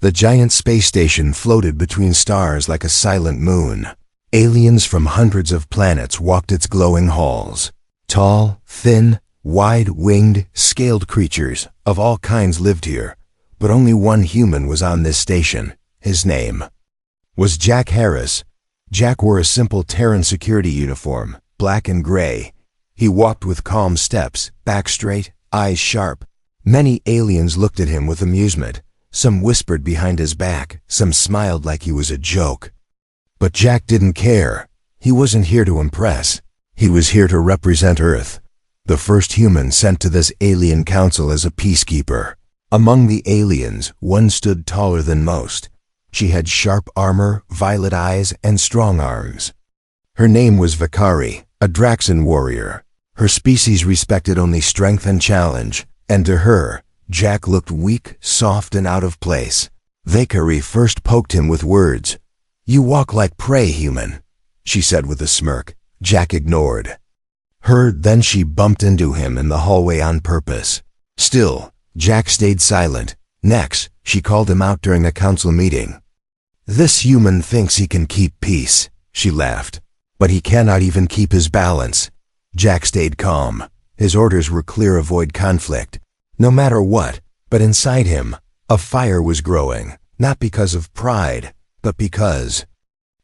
The giant space station floated between stars like a silent moon. Aliens from hundreds of planets walked its glowing halls. Tall, thin, wide-winged, scaled creatures of all kinds lived here, but only one human was on this station. His name was Jack Harris. Jack wore a simple Terran security uniform, black and gray. He walked with calm steps, back straight, eyes sharp. Many aliens looked at him with amusement. Some whispered behind his back, some smiled like he was a joke. But Jack didn't care. He wasn't here to impress. He was here to represent Earth, the first human sent to this alien council as a peacekeeper. Among the aliens, one stood taller than most. She had sharp armor, violet eyes, and strong arms. Her name was Vakari, a Draxan warrior. Her species respected only strength and challenge, and to her, Jack looked weak, soft, and out of place. Vakari first poked him with words. "You walk like prey, human," she said with a smirk. Jack ignored her. Then she bumped into him in the hallway on purpose. Still, Jack stayed silent. Next, she called him out during a council meeting. "This human thinks he can keep peace," she laughed. "But he cannot even keep his balance." Jack stayed calm. His orders were clear: avoid conflict, no matter what. But inside him, a fire was growing, not because of pride, but because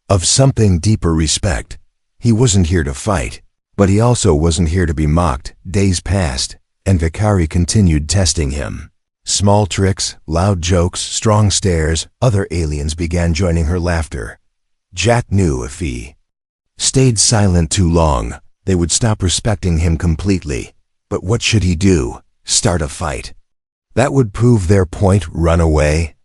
of something deeper: respect. He wasn't here to fight, but he also wasn't here to be mocked. Days passed, and Vakari continued testing him. Small tricks, loud jokes, strong stares. Other aliens began joining her laughter. Jack knew if he stayed silent too long, they would stop respecting him completely. But what should he do? Start a fight? That would prove their point. Run away?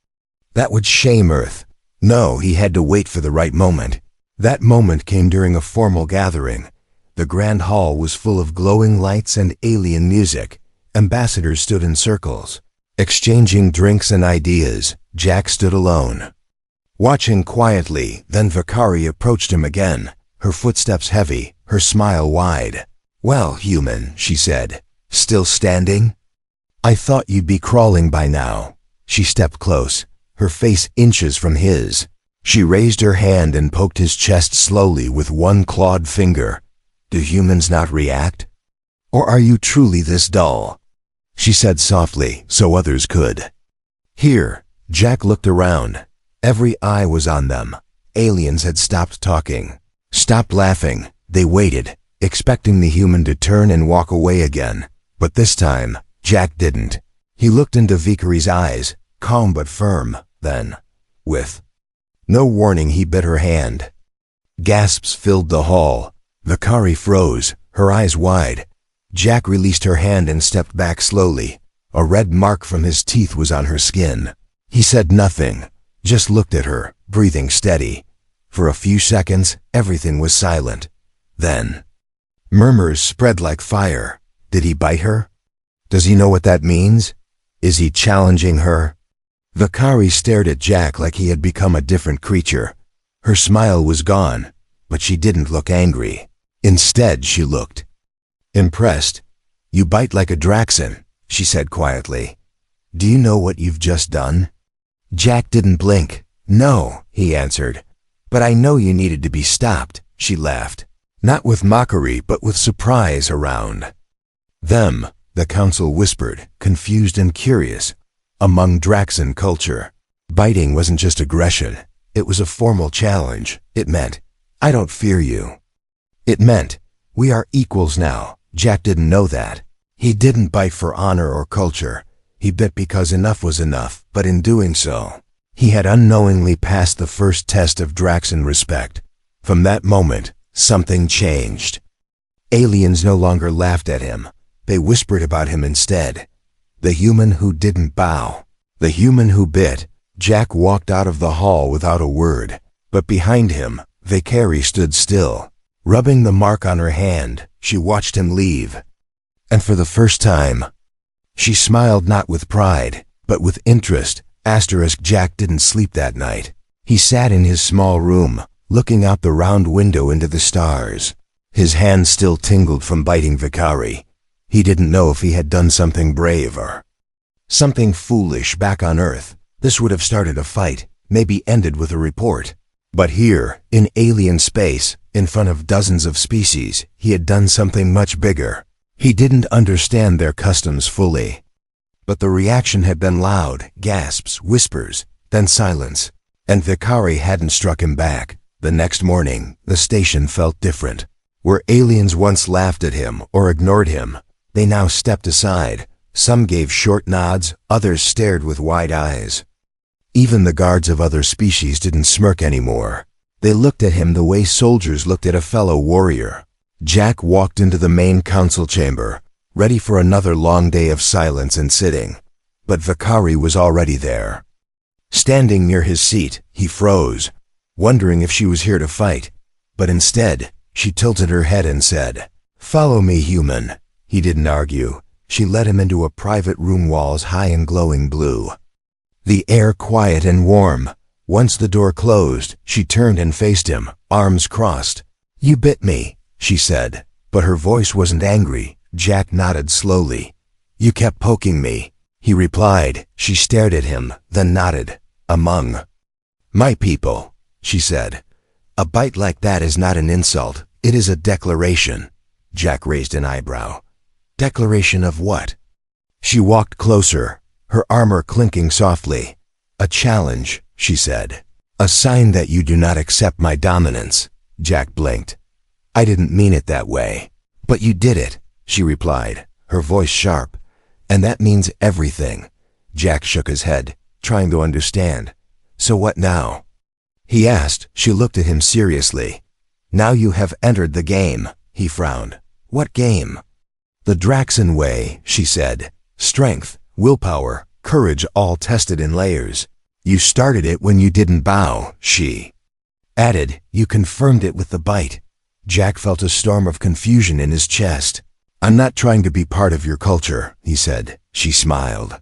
That would shame Earth. No, he had to wait for the right moment. That moment came during a formal gathering. The grand hall was full of glowing lights and alien music. Ambassadors stood in circles, exchanging drinks and ideas. Jack stood alone, watching quietly. Then Vakari approached him again, her footsteps heavy, her smile wide. "Well, human," she said, "still standing? I thought you'd be crawling by now." She stepped close, her face inches from his. She raised her hand and poked his chest slowly with one clawed finger. "Do humans not react? Or are you truly this dull?" she said softly, so others could hear. Jack looked around. Every eye was on them. Aliens had stopped talking, stopped laughing. They waited, expecting the human to turn and walk away again. But this time, Jack didn't. He looked into Vakari's eyes, calm but firm. Then, with no warning, he bit her hand. Gasps filled the hall. Vakari froze, her eyes wide. Jack released her hand and stepped back slowly. A red mark from his teeth was on her skin. He said nothing, just looked at her, breathing steady. For a few seconds, everything was silent. Then, murmurs spread like fire. Did he bite her? Does he know what that means? Is he challenging her? Vakari stared at Jack like he had become a different creature. Her smile was gone, but she didn't look angry. Instead, she looked impressed. "You bite like a Draxan," she said quietly. "Do you know what you've just done?" Jack didn't blink. "No," he answered. "But I know you needed to be stopped," she laughed. Not with mockery, but with surprise around them. The council whispered, confused and curious. Among Draxan culture, biting wasn't just aggression. It was a formal challenge. It meant, "I don't fear you." It meant, "We are equals now." Jack didn't know that. He didn't bite for honor or culture. He bit because enough was enough, but in doing so, he had unknowingly passed the first test of Draxan respect. From that moment, something changed. Aliens no longer laughed at him. They whispered about him instead. The human who didn't bow. The human who bit. Jack walked out of the hall without a word, but behind him, Vakari stood still, rubbing the mark on her hand. She watched him leave. And for the first time, she smiled, not with pride, but with interest. Jack didn't sleep that night. He sat in his small room, looking out the round window into the stars. His hand still tingled from biting Vakari. He didn't know if he had done something brave or something foolish back on Earth, This would have started a fight, maybe ended with a report. But here, in alien space, in front of dozens of species, he had done something much bigger. He didn't understand their customs fully. But the reaction had been loud, gasps, whispers, then silence. And Vicari hadn't struck him back. The next morning, the station felt different. Where aliens once laughed at him or ignored him, they now stepped aside. Some gave short nods, others stared with wide eyes. Even the guards of other species didn't smirk anymore. They looked at him the way soldiers looked at a fellow warrior. Jack walked into the main council chamber, ready for another long day of silence and sitting. But Vicari was already there. Standing near his seat, he froze, wondering if she was here to fight. But instead, she tilted her head and said, "Follow me, human." He didn't argue. She led him into a private room, walls high and glowing blue. The air quiet and warm. Once the door closed, she turned and faced him, arms crossed. "You bit me," she said, but her voice wasn't angry. Jack nodded slowly. "You kept poking me," he replied. She stared at him, then nodded. "Among my people," she said. "A bite like that is not an insult, it is a declaration." Jack raised an eyebrow. "Declaration of what?" She walked closer, her armor clinking softly. "A challenge," she said. "A sign that you do not accept my dominance." Jack blinked. "I didn't mean it that way." "But you did it," she replied, her voice sharp. "And that means everything." Jack shook his head, trying to understand. "So what now?" he asked. She looked at him seriously. "Now you have entered the game," he frowned. "What game?" "The Draxan way," she said. "Strength, willpower, courage, all tested in layers. You started it when you didn't bow," she added. "You confirmed it with the bite." Jack felt a storm of confusion in his chest. "I'm not trying to be part of your culture," he said. She smiled.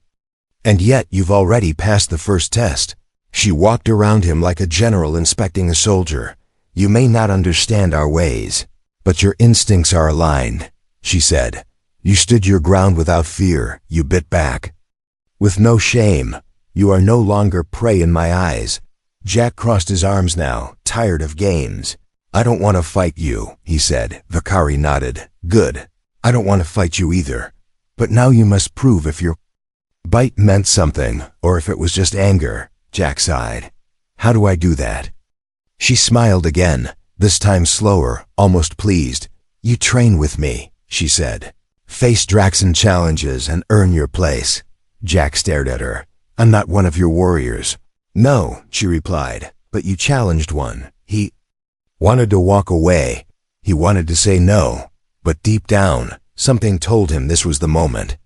"And yet you've already passed the first test." She walked around him like a general inspecting a soldier. "You may not understand our ways, but your instincts are aligned," she said. "You stood your ground without fear. You bit back with no shame. You are no longer prey in my eyes." Jack crossed his arms now, tired of games. "I don't want to fight you," he said. Vicari nodded. "Good. I don't want to fight you either. But now you must prove if your bite meant something, or if it was just anger." Jack sighed. "How do I do that?" She smiled again, this time slower, almost pleased. "You train with me," she said. "Face Draxan challenges and earn your place." Jack stared at her. "I'm not one of your warriors." "No," she replied, "but you challenged one." He wanted to walk away. He wanted to say no, but deep down, something told him this was the moment.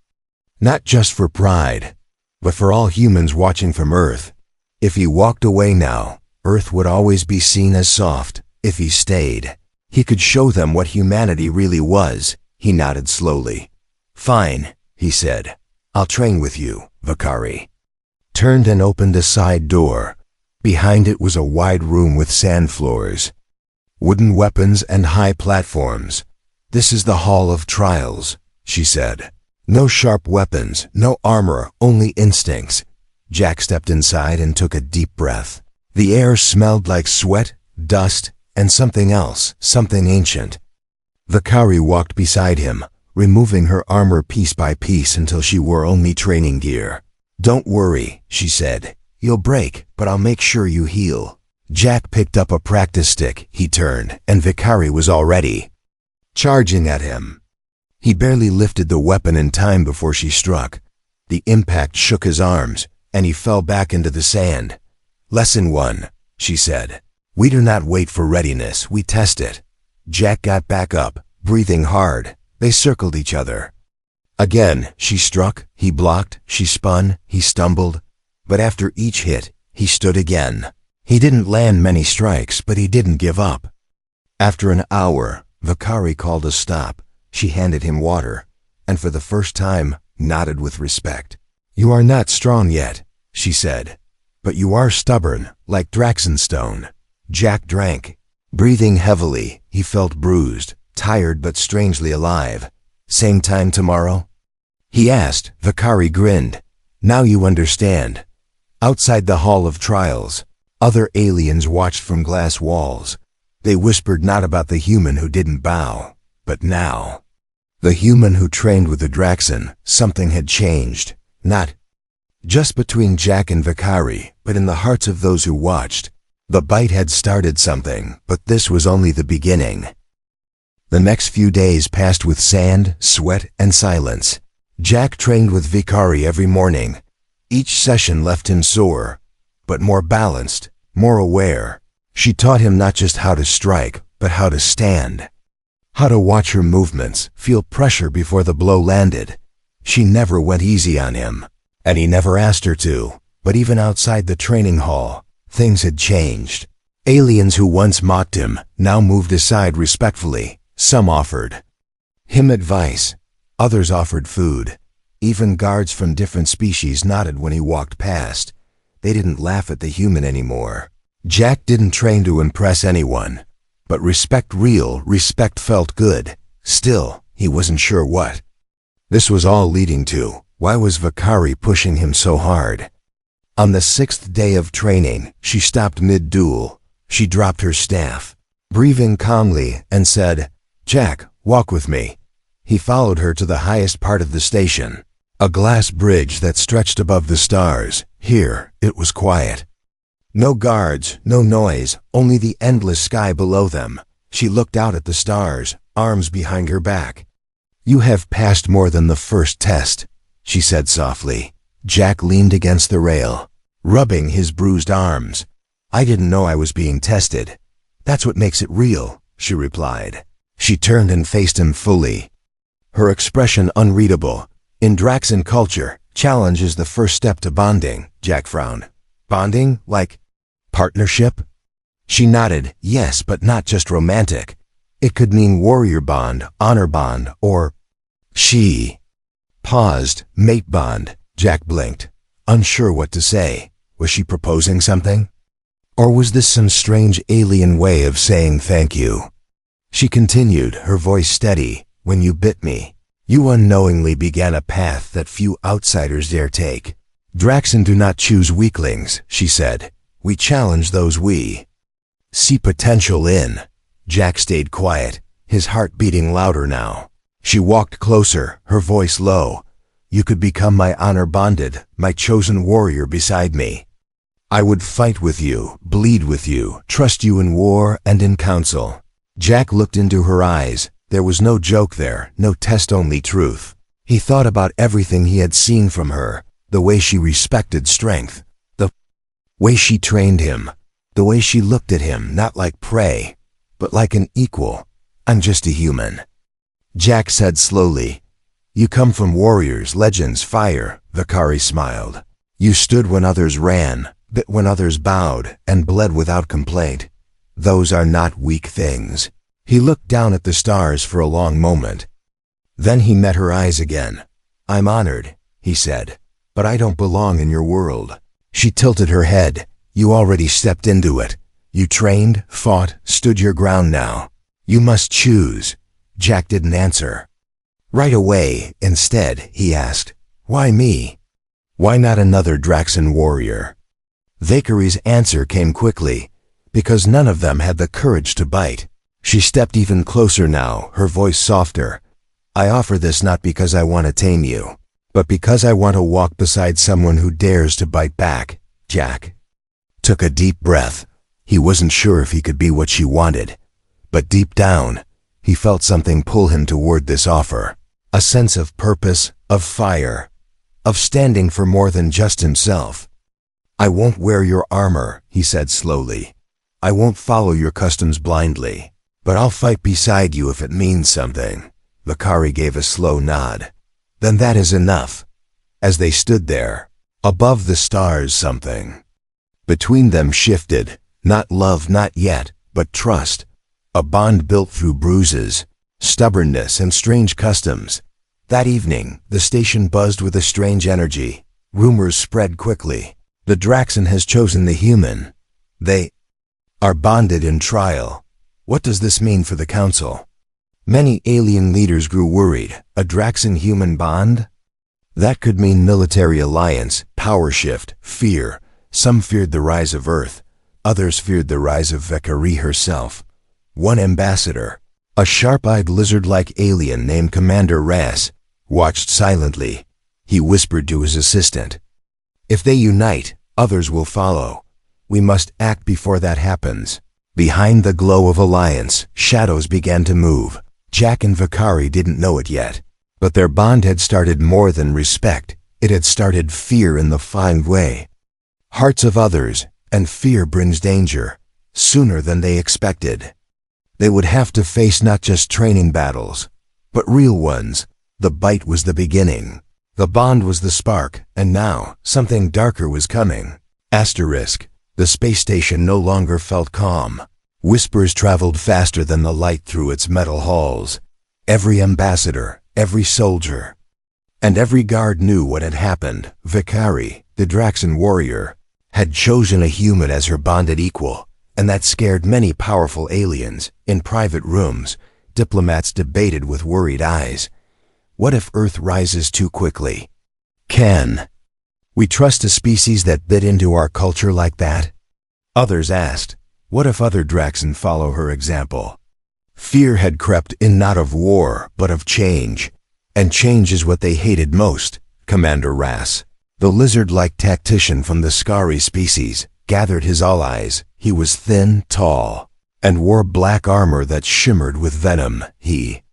Not just for pride, but for all humans watching from Earth. If he walked away now, Earth would always be seen as soft. If he stayed, he could show them what humanity really was. He nodded slowly. "Fine," he said. "I'll train with you." Vicari turned and opened a side door. Behind it was a wide room with sand floors, wooden weapons, and high platforms. "This is the Hall of Trials," she said. "No sharp weapons, no armor, only instincts." Jack stepped inside and took a deep breath. The air smelled like sweat, dust, and something else, something ancient. Vicari walked beside him, removing her armor piece by piece until she wore only training gear. "Don't worry," she said. "You'll break, but I'll make sure you heal." Jack picked up a practice stick. He turned, and Vicari was already charging at him. He barely lifted the weapon in time before she struck. The impact shook his arms, and he fell back into the sand. "Lesson 1, she said. "We do not wait for readiness, we test it." Jack got back up, breathing hard. They circled each other. Again, she struck, he blocked, she spun, he stumbled. But after each hit, he stood again. He didn't land many strikes, but he didn't give up. After an hour, Vicari called a stop. She handed him water, and for the first time, nodded with respect. "You are not strong yet," she said, "but you are stubborn, like Draxenstone." Jack drank. Breathing heavily, he felt bruised, tired but strangely alive. "Same time tomorrow?" he asked. Vicari grinned. "Now you understand." Outside the Hall of Trials, other aliens watched from glass walls. They whispered not about the human who didn't bow, but now. The human who trained with the Draxen, something had changed. Not just between Jack and Vakari, but in the hearts of those who watched. The bite had started something, but this was only the beginning. The next few days passed with sand, sweat, and silence. Jack trained with Vakari every morning. Each session left him sore, but more balanced, more aware. She taught him not just how to strike, but how to stand. How to watch her movements, feel pressure before the blow landed. She never went easy on him, and he never asked her to. But even outside the training hall, things had changed. Aliens who once mocked him now moved aside respectfully. Some offered him advice, others offered food. Even guards from different species nodded when he walked past. They didn't laugh at the human anymore. Jack didn't train to impress anyone, but respect felt good. Still, he wasn't sure what this was all leading to. Why was Vakari pushing him so hard? On the 6th day of training, she stopped mid-duel. She dropped her staff, breathing calmly, and said, "Jack, walk with me." He followed her to the highest part of the station, a glass bridge that stretched above the stars. Here, it was quiet. No guards, no noise, only the endless sky below them. She looked out at the stars, arms behind her back. "You have passed more than the first test," she said softly. Jack leaned against the rail, rubbing his bruised arms. "I didn't know I was being tested. That's what makes it real," she replied. She turned and faced him fully, her expression unreadable. In Draxen culture, challenge is the first step to bonding. Jack frowned. Bonding? Like partnership? She nodded. Yes, but not just romantic. It could mean warrior bond, honor bond, or... She paused. Mate bond. Jack blinked, unsure what to say. Was she proposing something? Or was this some strange alien way of saying thank you? She continued, her voice steady. "When you bit me, you unknowingly began a path that few outsiders dare take. Draxen do not choose weaklings," she said. "We challenge those we see potential in." Jack stayed quiet, his heart beating louder now. She walked closer, her voice low. "You could become my honor bonded, my chosen warrior beside me. I would fight with you, bleed with you, trust you in war and in council." Jack looked into her eyes. There was no joke there, no test, only truth. He thought about everything he had seen from her, the way she respected strength, the way she trained him, the way she looked at him not like prey, but like an equal. "I'm just a human," Jack said slowly. "You come from warriors, legends, fire." Vakari smiled. "You stood when others ran, bit when others bowed, and bled without complaint. Those are not weak things." He looked down at the stars for a long moment. Then he met her eyes again. "I'm honored," he said, "but I don't belong in your world." She tilted her head. "You already stepped into it. You trained, fought, stood your ground now. You must choose." Jack didn't answer. Right away, instead, he asked, "Why me? Why not another Draxen warrior?" Vakari's answer came quickly. Because none of them had the courage to bite. She stepped even closer now, her voice softer. "I offer this not because I want to tame you, but because I want to walk beside someone who dares to bite back." Jack took a deep breath. He wasn't sure if he could be what she wanted, but deep down, he felt something pull him toward this offer. A sense of purpose, of fire, of standing for more than just himself. "I won't wear your armor," he said slowly. "I won't follow your customs blindly. But I'll fight beside you if it means something." Vakari gave a slow nod. "Then that is enough." As they stood there, above the stars, something between them shifted. Not love, not yet, but trust. A bond built through bruises, stubbornness, and strange customs. That evening, the station buzzed with a strange energy. Rumors spread quickly. The Draxen has chosen the human. They are bonded in trial. What does this mean for the council? Many alien leaders grew worried. A Draxen-human bond? That could mean military alliance, power shift, fear. Some feared the rise of Earth. Others feared the rise of Vakari herself. One ambassador, a sharp-eyed lizard-like alien named Commander Ras, watched silently. He whispered to his assistant, "If they unite, others will follow. We must act before that happens." Behind the glow of alliance, shadows began to move. Jack and Vakari didn't know it yet, but their bond had started more than respect. It had started fear in the fine way. Hearts of others, and fear brings danger, sooner than they expected. They would have to face not just training battles, but real ones. The bite was the beginning. The bond was the spark, and now, something darker was coming. Asterisk. The space station no longer felt calm. Whispers traveled faster than the light through its metal halls. Every ambassador, every soldier, and every guard knew what had happened. Vakari, the Draxan warrior, had chosen a human as her bonded equal, and that scared many powerful aliens. In private rooms, diplomats debated with worried eyes. What if Earth rises too quickly? Can we trust a species that bit into our culture like that? Others asked, what if other Draxan follow her example? Fear had crept in, not of war, but of change. And change is what they hated most. Commander Ras, the lizard-like tactician from the Skari species, gathered his allies. He was thin, tall, and wore black armor that shimmered with venom. He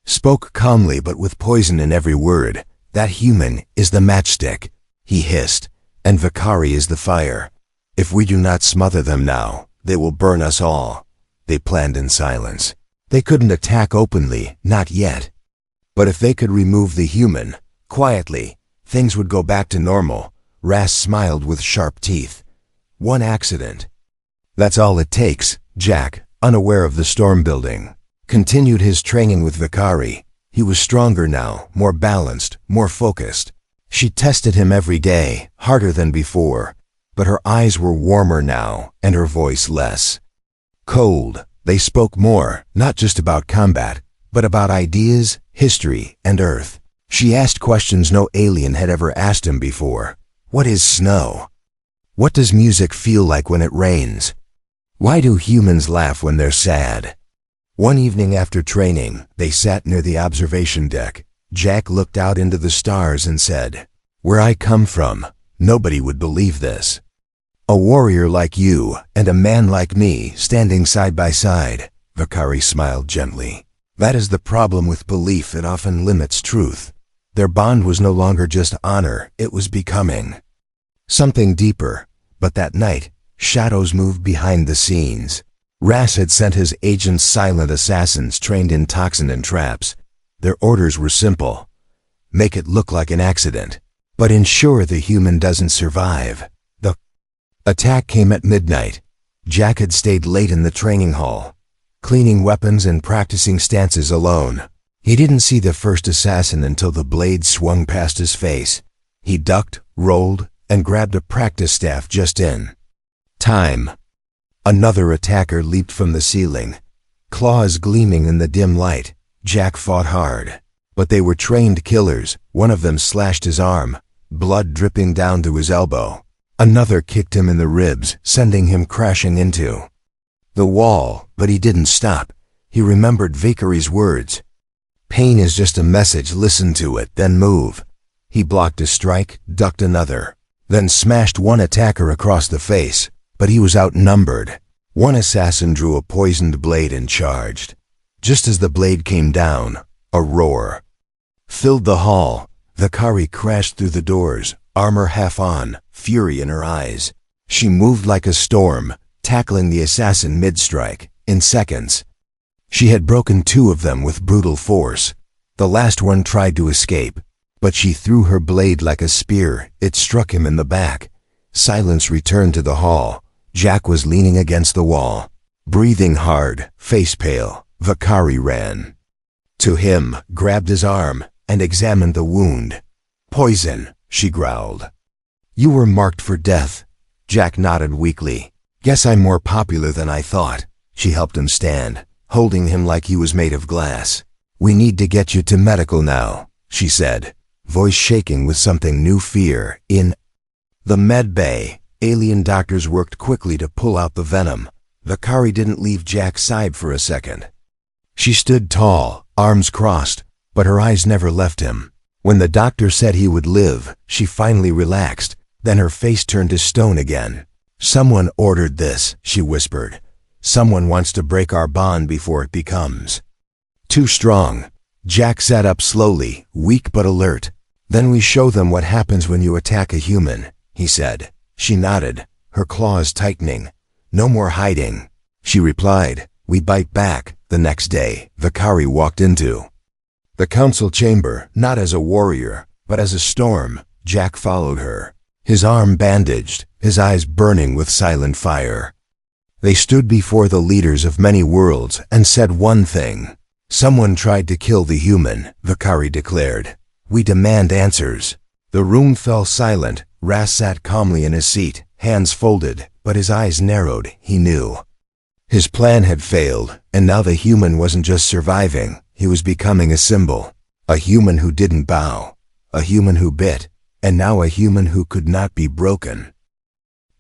spoke calmly but with poison in every word. That human is the matchstick, he hissed, and Vakari is the fire. If we do not smother them now, they will burn us all. They planned in silence. They couldn't attack openly, not yet. But if they could remove the human, quietly, things would go back to normal. Ras smiled with sharp teeth. One accident. That's all it takes. Jack, unaware of the storm building, continued his training with Vakari. He was stronger now, more balanced, more focused. She tested him every day, harder than before, but her eyes were warmer now, and her voice less cold. They spoke more, not just about combat, but about ideas, history, and Earth. She asked questions no alien had ever asked him before. What is snow? What does music feel like when it rains? Why do humans laugh when they're sad? One evening after training, they sat near the observation deck. Jack looked out into the stars and said, "Where I come from, nobody would believe this. A warrior like you and a man like me standing side by side." Vakari smiled gently. That is the problem with belief. It often limits truth. Their bond was no longer just honor, it was becoming something deeper. But that night, shadows moved behind the scenes. Ras had sent his agents, silent assassins trained in toxin and traps. Their orders were simple. Make it look like an accident, but ensure the human doesn't survive. The attack came at midnight. Jack had stayed late in the training hall, cleaning weapons and practicing stances alone. He didn't see the first assassin until the blade swung past his face. He ducked, rolled, and grabbed a practice staff just in time. Another attacker leaped from the ceiling, claws gleaming in the dim light. Jack fought hard, but they were trained killers. One of them slashed his arm, blood dripping down to his elbow. Another kicked him in the ribs, sending him crashing into the wall, but he didn't stop. He remembered Vakari's words. Pain is just a message, listen to it, then move. He blocked a strike, ducked another, then smashed one attacker across the face, but he was outnumbered. One assassin drew a poisoned blade and charged. Just as the blade came down, a roar filled the hall. Vakari crashed through the doors, armor half on, fury in her eyes. She moved like a storm, tackling the assassin mid-strike. In seconds, she had broken two of them with brutal force. The last one tried to escape, but she threw her blade like a spear. It struck him in the back. Silence returned to the hall. Jack was leaning against the wall, breathing hard, face pale. Vakari ran to him, grabbed his arm, and examined the wound. Poison, she growled. You were marked for death. Jack nodded weakly. Guess I'm more popular than I thought. She helped him stand, holding him like he was made of glass. We need to get you to medical now, she said, voice shaking with something new. Fear. In the med bay, Alien doctors worked quickly to pull out the venom. Vakari didn't leave Jack's side for a second. She stood tall, arms crossed, but her eyes never left him. When the doctor said he would live, she finally relaxed, then her face turned to stone again. "Someone ordered this," she whispered. "Someone wants to break our bond before it becomes too strong." Jack sat up slowly, weak but alert. "Then we show them what happens when you attack a human," he said. She nodded, her claws tightening. "No more hiding," she replied. "We bite back." The next day, Vakari walked into the council chamber, not as a warrior, but as a storm. Jack followed her, his arm bandaged, his eyes burning with silent fire. They stood before the leaders of many worlds and said one thing. "Someone tried to kill the human," Vakari declared. "We demand answers." The room fell silent. Ras sat calmly in his seat, hands folded, but his eyes narrowed. He knew his plan had failed, and now the human wasn't just surviving, he was becoming a symbol. A human who didn't bow, a human who bit, and now a human who could not be broken.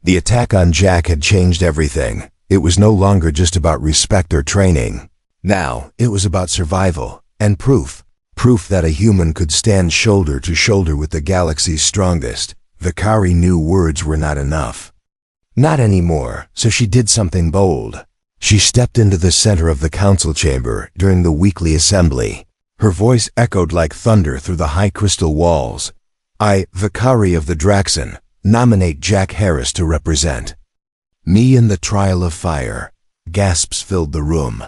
The attack on Jack had changed everything. It was no longer just about respect or training. Now, it was about survival, and proof that a human could stand shoulder to shoulder with the galaxy's strongest. Vakari knew words were not enough. Not anymore, so she did something bold. She stepped into the center of the council chamber during the weekly assembly. Her voice echoed like thunder through the high crystal walls. "I, Vakari of the Draxon, nominate Jack Harris to represent me in the trial of fire." Gasps filled the room.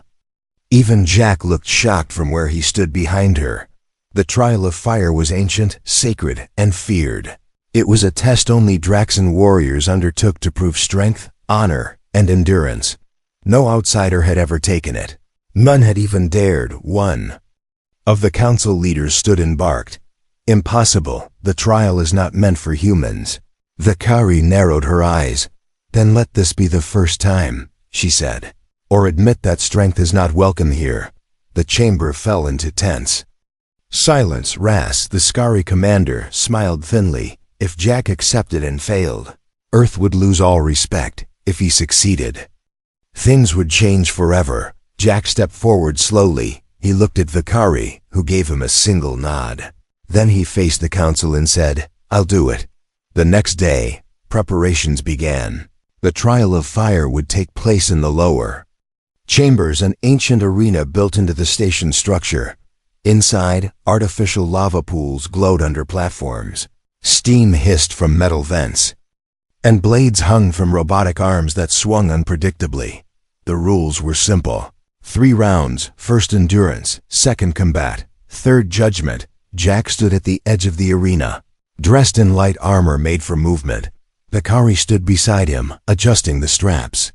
Even Jack looked shocked from where he stood behind her. The trial of fire was ancient, sacred, and feared. It was a test only Draxon warriors undertook to prove strength, honor, and endurance. No outsider had ever taken it. None had even dared. One of the council leaders stood and barked, "Impossible, the trial is not meant for humans." Vakari narrowed her eyes. "Then let this be the first time," she said. "Or admit that strength is not welcome here." The chamber fell into tense silence. Ras, the Skari commander, smiled thinly. If Jack accepted and failed, Earth would lose all respect. If he succeeded, things would change forever. Jack stepped forward slowly. He looked at Vakari, who gave him a single nod. Then he faced the council and said, "I'll do it." The next day, preparations began. The trial of fire would take place in the lower chambers, an ancient arena built into the station structure. Inside, artificial lava pools glowed under platforms. Steam hissed from metal vents, and blades hung from robotic arms that swung unpredictably. The rules were simple. 3 rounds, first endurance, second combat, third judgment. Jack stood at the edge of the arena, dressed in light armor made for movement. Vakari stood beside him, adjusting the straps.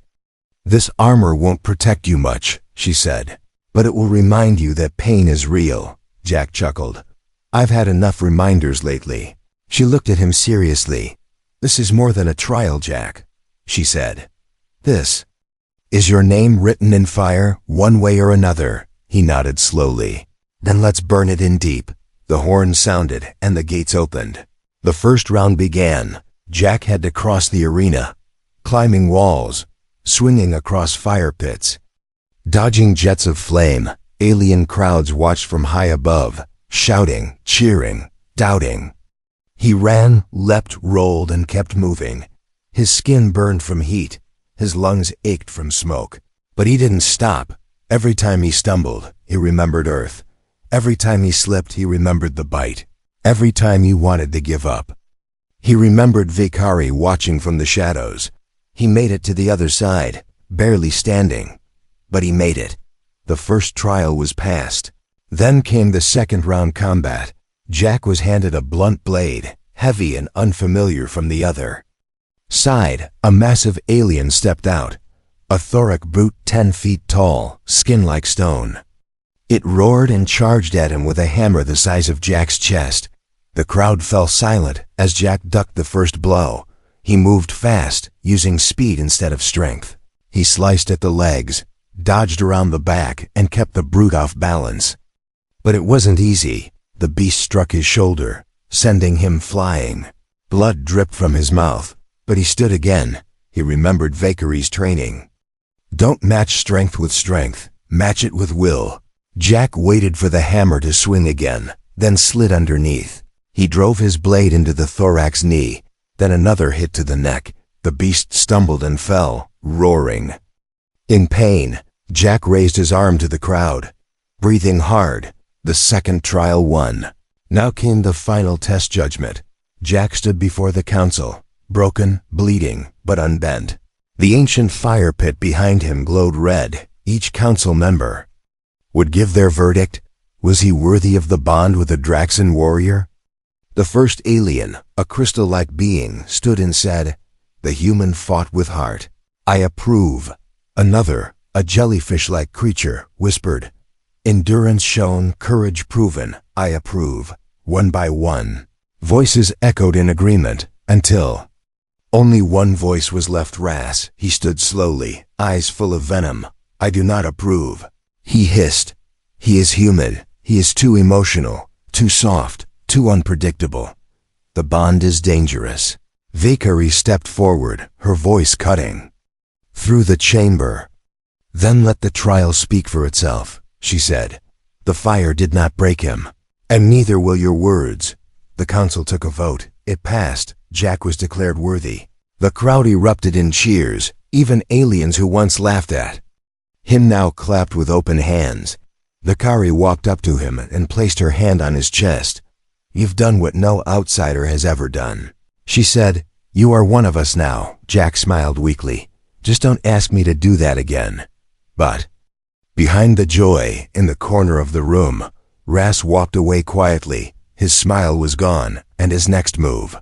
"This armor won't protect you much," she said, "but it will remind you that pain is real." Jack chuckled. "I've had enough reminders lately." She looked at him seriously. "This is more than a trial, Jack," she said. "This is your name written in fire, one way or another." He nodded slowly. "Then let's burn it in deep." The horn sounded, and the gates opened. The first round began. Jack had to cross the arena, climbing walls, swinging across fire pits, dodging jets of flame. Alien crowds watched from high above, shouting, cheering, doubting. He ran, leapt, rolled, and kept moving. His skin burned from heat. His lungs ached from smoke. But he didn't stop. Every time he stumbled, he remembered Earth. Every time he slipped, he remembered the bite. Every time he wanted to give up, he remembered Vakari watching from the shadows. He made it to the other side, barely standing. But he made it. The first trial was passed. Then came the second round combat. Jack was handed a blunt blade, heavy and unfamiliar from the other side. A massive alien stepped out, a thoric brute 10 feet tall, skin like stone. It roared and charged at him with a hammer the size of Jack's chest. The crowd fell silent as Jack ducked the first blow. He moved fast, using speed instead of strength. He sliced at the legs, dodged around the back, and kept the brute off balance. But it wasn't easy. The beast struck his shoulder, sending him flying. Blood dripped from his mouth. But he stood again. He remembered Valkyrie's training. Don't match strength with strength, match it with will. Jack waited for the hammer to swing again, then slid underneath. He drove his blade into the thorax knee, then another hit to the neck. The beast stumbled and fell, roaring. In pain, Jack raised his arm to the crowd. Breathing hard, the second trial won. Now came the final test judgment. Jack stood before the council, broken, bleeding, but unbent. The ancient fire pit behind him glowed red. Each council member would give their verdict. Was he worthy of the bond with the Draxan warrior? The first alien, a crystal-like being, stood and said, "The human fought with heart. I approve." Another, a jellyfish-like creature, whispered, "Endurance shown, courage proven. I approve." One by one, voices echoed in agreement, until only one voice was left. Ras. He stood slowly, eyes full of venom. "I do not approve." He hissed. "He is humid. He is too emotional, too soft, too unpredictable. The bond is dangerous." Valkyrie stepped forward, her voice cutting through the chamber. "Then let the trial speak for itself," she said. "The fire did not break him, and neither will your words." The council took a vote. It passed. Jack was declared worthy. The crowd erupted in cheers. Even aliens who once laughed at him now clapped with open hands. Valkyrie walked up to him and placed her hand on his chest. "You've done what no outsider has ever done," she said. "You are one of us now." Jack smiled weakly. "Just don't ask me to do that again." But behind the joy, in the corner of the room, Ras walked away quietly. His smile was gone, and his next move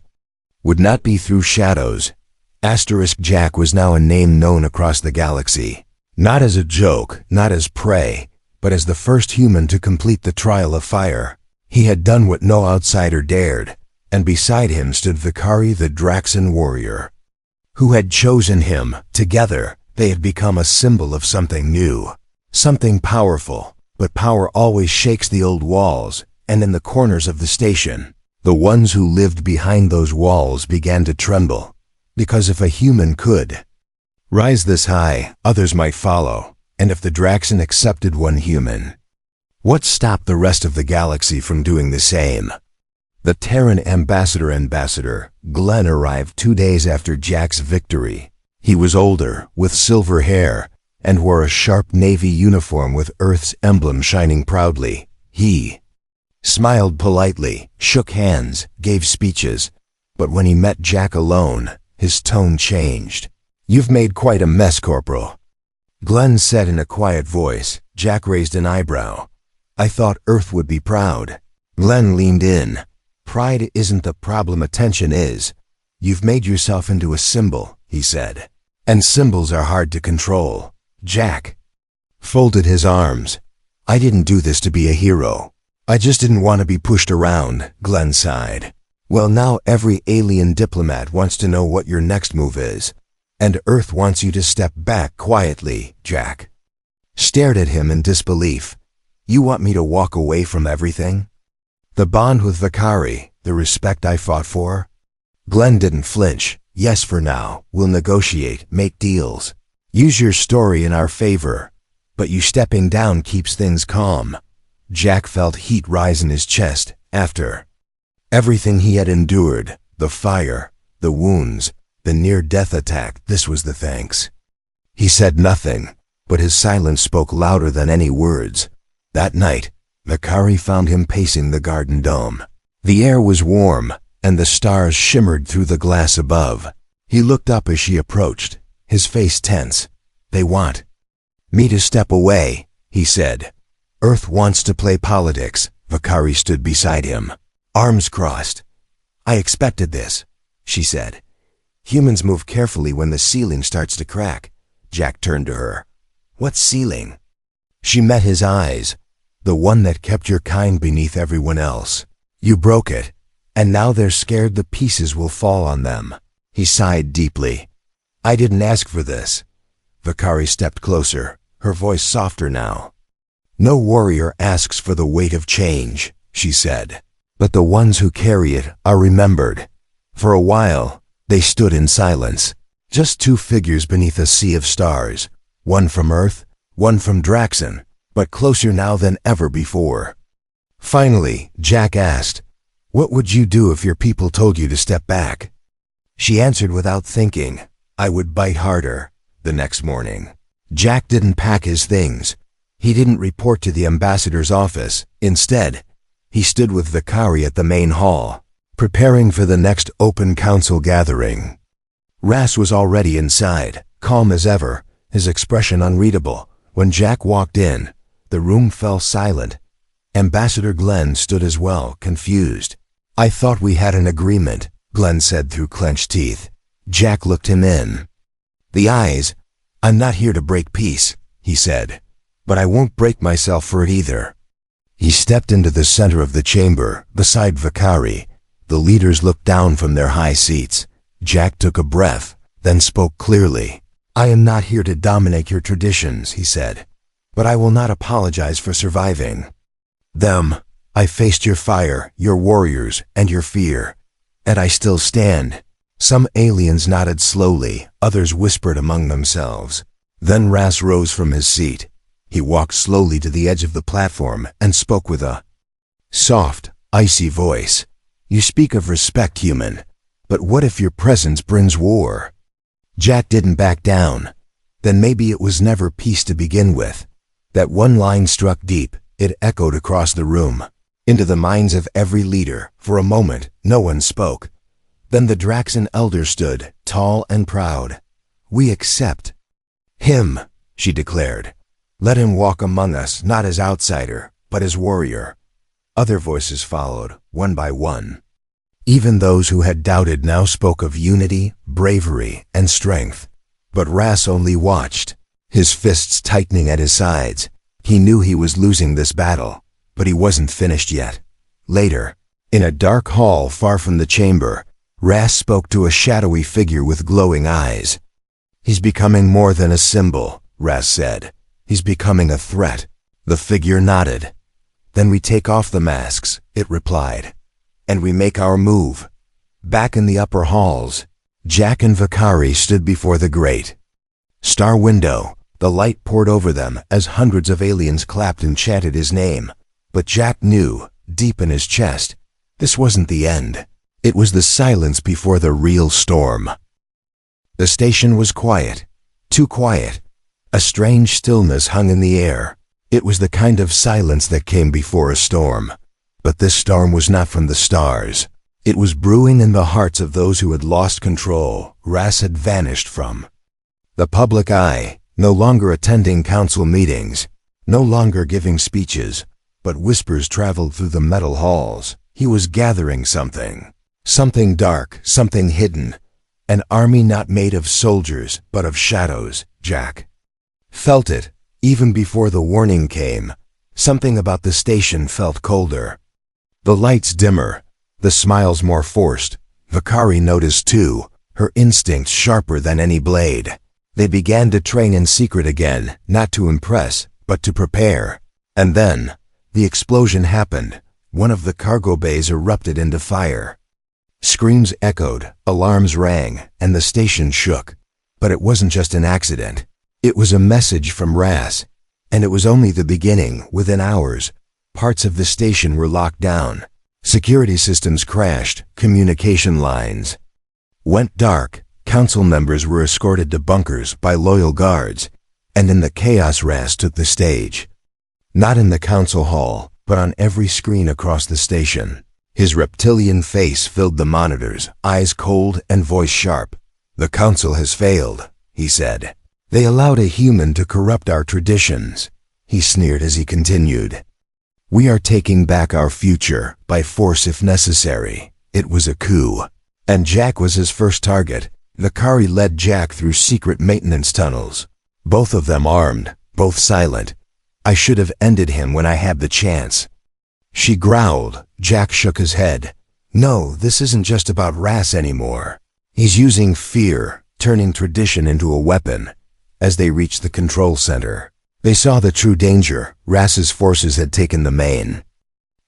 would not be through shadows. Jack was now a name known across the galaxy. Not as a joke, not as prey, but as the first human to complete the trial of fire. He had done what no outsider dared, and beside him stood Valkyrie the Draxan warrior, who had chosen him. Together, they had become a symbol of something new, something powerful. But power always shakes the old walls, and in the corners of the station, the ones who lived behind those walls began to tremble. Because if a human could rise this high, others might follow. And if the Draxan accepted one human, what stopped the rest of the galaxy from doing the same? The Terran ambassador, Glenn, arrived 2 days after Jack's victory. He was older, with silver hair, and wore a sharp navy uniform with Earth's emblem shining proudly. He smiled politely, shook hands, gave speeches, but when he met Jack alone, his tone changed. "You've made quite a mess, Corporal," Glenn said in a quiet voice. Jack raised an eyebrow. "I thought Earth would be proud." Glenn leaned in. "Pride isn't the problem, attention is. You've made yourself into a symbol," he said. "And symbols are hard to control." Jack folded his arms. "I didn't do this to be a hero. I just didn't want to be pushed around." Glenn sighed. "Well, now every alien diplomat wants to know what your next move is. And Earth wants you to step back quietly." Jack stared at him in disbelief. "You want me to walk away from everything? The bond with Valkyrie, the respect I fought for?" Glenn didn't flinch. "Yes, for now. We'll negotiate, make deals. Use your story in our favor. But you stepping down keeps things calm." Jack felt heat rise in his chest. After everything he had endured, the fire, the wounds, the near-death attack, this was the thanks. He said nothing, but his silence spoke louder than any words. That night, Valkyrie found him pacing the garden dome. The air was warm, and the stars shimmered through the glass above. He looked up as she approached, his face tense. "They want me to step away," he said. "Earth wants to play politics." Valkyrie stood beside him, arms crossed. "I expected this," she said. "Humans move carefully when the ceiling starts to crack." Jack turned to her. "What ceiling?" She met his eyes. "The one that kept your kind beneath everyone else. You broke it, and now they're scared the pieces will fall on them." He sighed deeply. "I didn't ask for this." Valkyrie stepped closer, her voice softer now. "No warrior asks for the weight of change," she said. "But the ones who carry it are remembered." For a while, They stood in silence, just two figures beneath a sea of stars, one from Earth, one from Draxon, but closer now than ever before. Finally, Jack asked, "What would you do if your people told you to step back?" She answered without thinking, "I would bite harder." The next morning, Jack didn't pack his things. He didn't report to the ambassador's office. Instead, he stood with Vakari at the main hall, preparing for the next open council gathering. Ras was already inside, calm as ever, his expression unreadable. When Jack walked in, the room fell silent. Ambassador Glenn stood as well, confused. "I thought we had an agreement," Glenn said through clenched teeth. Jack looked him in the eyes. "I'm not here to break peace," he said, "but I won't break myself for it either." He stepped into the center of the chamber, beside Vakari. The leaders looked down from their high seats. Jack took a breath, then spoke clearly. "I am not here to dominate your traditions," he said, "but I will not apologize for surviving them. I faced your fire, your warriors, and your fear, and I still stand." Some aliens nodded slowly, others whispered among themselves. Then Ras rose from his seat. He walked slowly to the edge of the platform and spoke with a soft, icy voice. "You speak of respect, human, but what if your presence brings war?" Jack didn't back down. Then maybe it was never peace to begin with. That one line struck deep. It echoed across the room, into the minds of every leader. For a moment, no one spoke. Then the Draxon elder stood, tall and proud. "We accept him," she declared. "Let him walk among us, not as outsider, but as warrior." Other voices followed, one by one. Even those who had doubted now spoke of unity, bravery, and strength. But Ras only watched, his fists tightening at his sides. He knew he was losing this battle, but he wasn't finished yet. Later, in a dark hall far from the chamber, Ras spoke to a shadowy figure with glowing eyes. "He's becoming more than a symbol," Ras said. "He's becoming a threat." The figure nodded. "Then we take off the masks," it replied, "and we make our move." Back in the upper halls, Jack and Vakari stood before the great star window. The light poured over them as hundreds of aliens clapped and chanted his name. But Jack knew, deep in his chest, this wasn't the end. It was the silence before the real storm. The station was quiet, too quiet. A strange stillness hung in the air. It was the kind of silence that came before a storm. But this storm was not from the stars. It was brewing in the hearts of those who had lost control. Ras had vanished from the public eye, no longer attending council meetings, no longer giving speeches, but whispers traveled through the metal halls. He was gathering something. Something dark, something hidden. An army not made of soldiers, but of shadows. Jack felt it, even before the warning came. Something about the station felt colder. The lights dimmer, the smiles more forced. Vakari noticed too, her instincts sharper than any blade. They began to train in secret again, not to impress, but to prepare. And then, the explosion happened. One of the cargo bays erupted into fire. Screams echoed, alarms rang, and the station shook. But it wasn't just an accident. It was a message from Ras. And it was only the beginning. Within hours, parts of the station were locked down. Security systems crashed, communication lines went dark. Council members were escorted to bunkers by loyal guards. And in the chaos, Ras took the stage. Not in the council hall, but on every screen across the station. His reptilian face filled the monitors, eyes cold and voice sharp. "The council has failed," he said. "They allowed a human to corrupt our traditions." He sneered as he continued. "We are taking back our future, by force if necessary." It was a coup. And Jack was his first target. Vakari led Jack through secret maintenance tunnels. Both of them armed, both silent. "I should have ended him when I had the chance," she growled. Jack shook his head. "No, this isn't just about Ras anymore. He's using fear, turning tradition into a weapon." As they reached the control center, they saw the true danger. Ras's forces had taken the main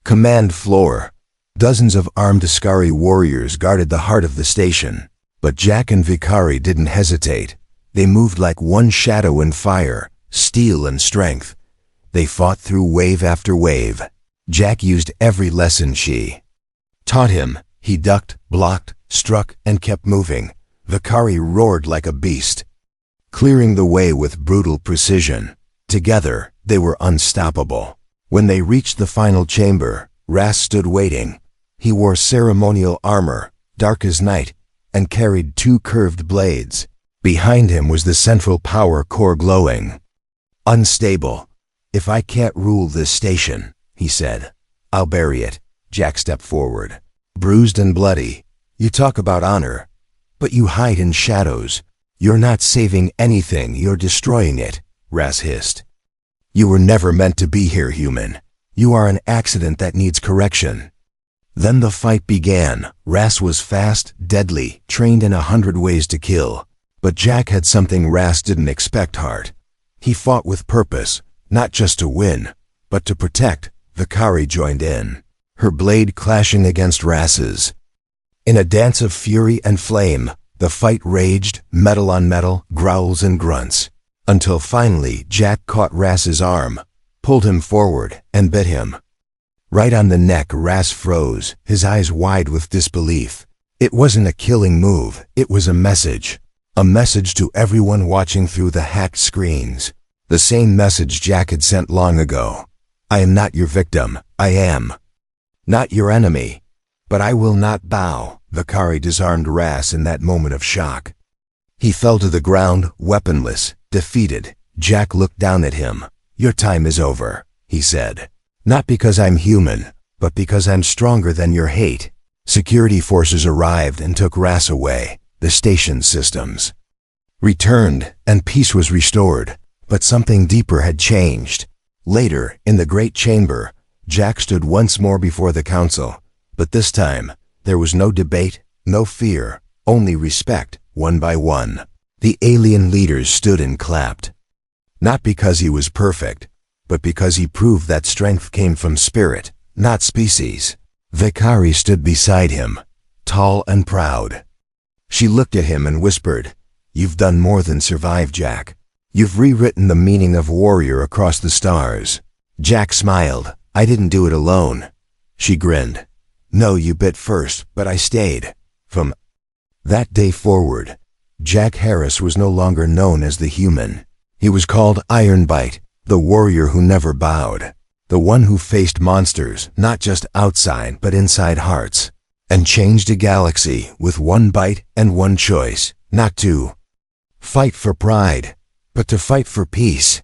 command floor. Dozens of armed Askari warriors guarded the heart of the station. But Jack and Vikari didn't hesitate. They moved like one shadow in fire, steel and strength. They fought through wave after wave. Jack used every lesson she taught him. He ducked, blocked, struck, and kept moving. Vikari roared like a beast, clearing the way with brutal precision. Together, they were unstoppable. When they reached the final chamber, Ras stood waiting. He wore ceremonial armor, dark as night, and carried 2 curved blades. Behind him was the central power core glowing. Unstable. "If I can't rule this station," he said, "I'll bury it." Jack stepped forward. Bruised and bloody. "You talk about honor, but you hide in shadows. You're not saving anything, you're destroying it," Ras hissed. "You were never meant to be here, human. You are an accident that needs correction." Then the fight began. Ras was fast, deadly, trained in 100 ways to kill. But Jack had something Ras didn't expect. Heart. He fought with purpose, not just to win, but to protect. Vikari joined in, her blade clashing against Ras's. In a dance of fury and flame, the fight raged, metal on metal, growls and grunts, until finally Jack caught Ras's arm, pulled him forward, and bit him. Right on the neck. Ras froze, his eyes wide with disbelief. It wasn't a killing move, it was a message. A message to everyone watching through the hacked screens. The same message Jack had sent long ago. "I am not your victim. I am not your enemy. But I will not bow." Vikari disarmed Ras in that moment of shock. He fell to the ground, weaponless, defeated. Jack looked down at him. "Your time is over," he said. "Not because I'm human, but because I'm stronger than your hate." Security forces arrived and took Ras away. The station systems returned, and peace was restored. But something deeper had changed. Later, in the Great Chamber, Jack stood once more before the council. But this time, there was no debate, no fear, only respect, one by one. The alien leaders stood and clapped. Not because he was perfect, but because he proved that strength came from spirit, not species. Vikari stood beside him, tall and proud. She looked at him and whispered, "You've done more than survive, Jack. You've rewritten the meaning of warrior across the stars." Jack smiled. "I didn't do it alone." She grinned. "No, you bit first, but I stayed." From that day forward, Jack Harris was no longer known as the human. He was called Ironbite, the warrior who never bowed, the one who faced monsters, not just outside but inside hearts, and changed a galaxy with one bite and one choice, not to fight for pride, but to fight for peace.